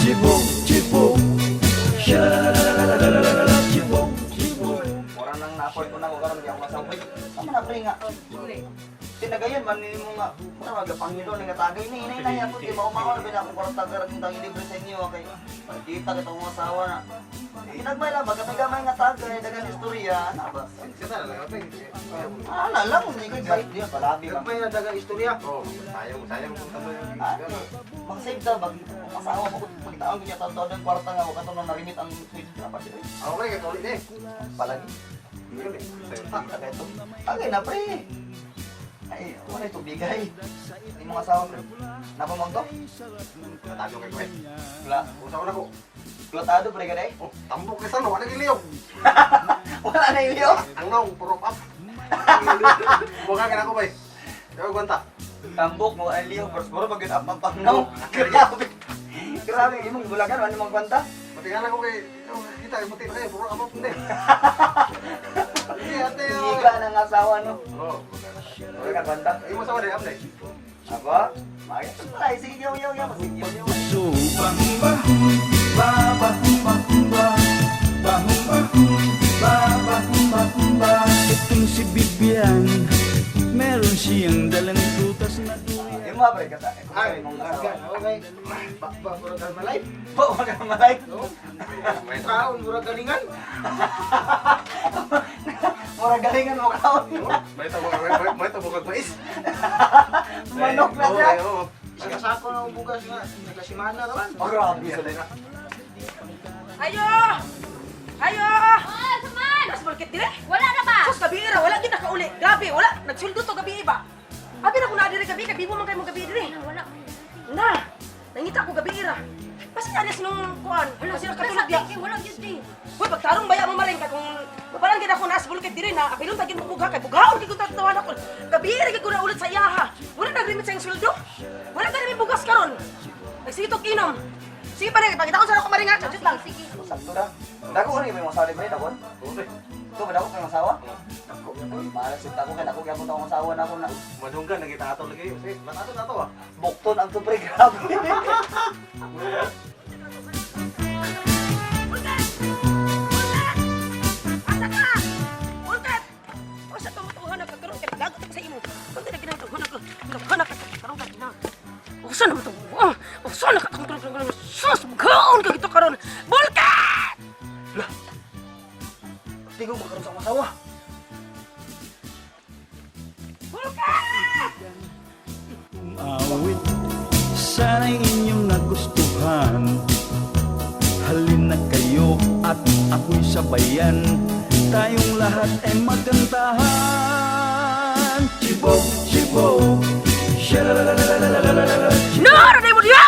Chibok, chibok, shalalalalalalalala, chibok, chibok. Orang nang na-afford ko na ko karon gyud masawit. Tama na pre nga. Tinagayan man ni mo nga mura mga Panginoon nga tagay ni inay na ako di mao-mao na bina akong kwarta gara kita libre sa inyo kay kita kita mo asawa na. Ginagmay lang baga may gamay nga tagay dagan istorya ana ba. Kita na lang ate. Ana lang ni kay bait diya palabi ba. May nadagang istorya. Oh, sayang kung tama yung Mang save daw bag asawa mo pagtaon ko niya taon ng kwarta nga kato na narimit ang switch dapat dire. okay, kaya ulit eh. Palagi. Ito. Tagay na pre. Ay, wala ito bigay. Hindi mo asawa pre. Napamag to? Natado kay Kuwait. Wala. Usa ko na ko. Klotado pre ka day? Oh, tambok kay Sano, ano giliw? Wala na iliyo. Ang nong, puro up. Buka ka na ko ba eh. Kaya gwanta. Tambok mo ang iliyo. Puro pag up ang pangnaw. Grabe. Grabe. Imong bulagan. Ano mong kwanta? Pati nga na ko kay, kita, buti na kayo, puro up hindi. Hindi, ate. Higa ng asawa no. Oh, Ano ka kwanta? ay mo sa wala, update. Aba? Mayat. Ay, sige yaw. Sige yaw. So, bahum, bahum, itong si Bibian, meron siyang dalang prutas na durian. Yung mga pre ka sa Ay, mong okay. asawa. Okay. Puro ka malay. Po, wag ka malay. May taon, puro galingan. Mura galingan mo kaon. May tabo kag mais. Manok na siya. Sakasako ng bugas nga, nagkasimana naman. Oh, grabe sa lina. Ayo! Ayo! Ah, saman! Mas market dire? Wala na ba? Sus, gabi ra, wala kita kauli. Grabe, wala. Nagsuldo to gabi iba. Abi na ko na dire gabi, gabi mo man kayo mo gabi dire. Wala. Na, nangita ko gabi ira. Basta na sinong kuan, wala sila katulad Katulad ya. wala yun din. Hoy, pagtarong baya mo maring ka kung mapalan gid ako nas bulkit dire na apilon tagin mo bugha kay bugaon gid ko tatawan ako. Gabi ira gid ko na ulit sa iyaha. Wala nagrimit sa iyong sweldo. Wala ka rin bugas karon. Nagsitok inom. Sige pa rin, pagkita ko sa ako maring nga, chut lang. Sige. Sakto na. Dako ko yung asawa ni Bray, dako. Ito ba dako kayong asawa? Ay, malasip ako kaya ako gyapon akong asawa na ako na. Madunggan na kita ato lagi. Kasi matato na to ah. Bukton ang tupre grabe. Asa ka? Ulkat! O sa tumutuhan na kagkaroon ka, nagagot ako sa imo. Pagka na ginagawa na ka, nagawa na ka, kagkaroon ka, ginagawa. O saan naman ito? O saan na ka, kagkaroon, sus, magaon ka gito karoon. Bulkat! Tingog mo karon sa akong asawa. Bulkat! Awit, sana'y inyong nagustuhan. Halin na kayo at ako'y sabayan. Tayong lahat ay magandahan. Chibok, chibok, shalalalalalalalala. Nara na mo diya!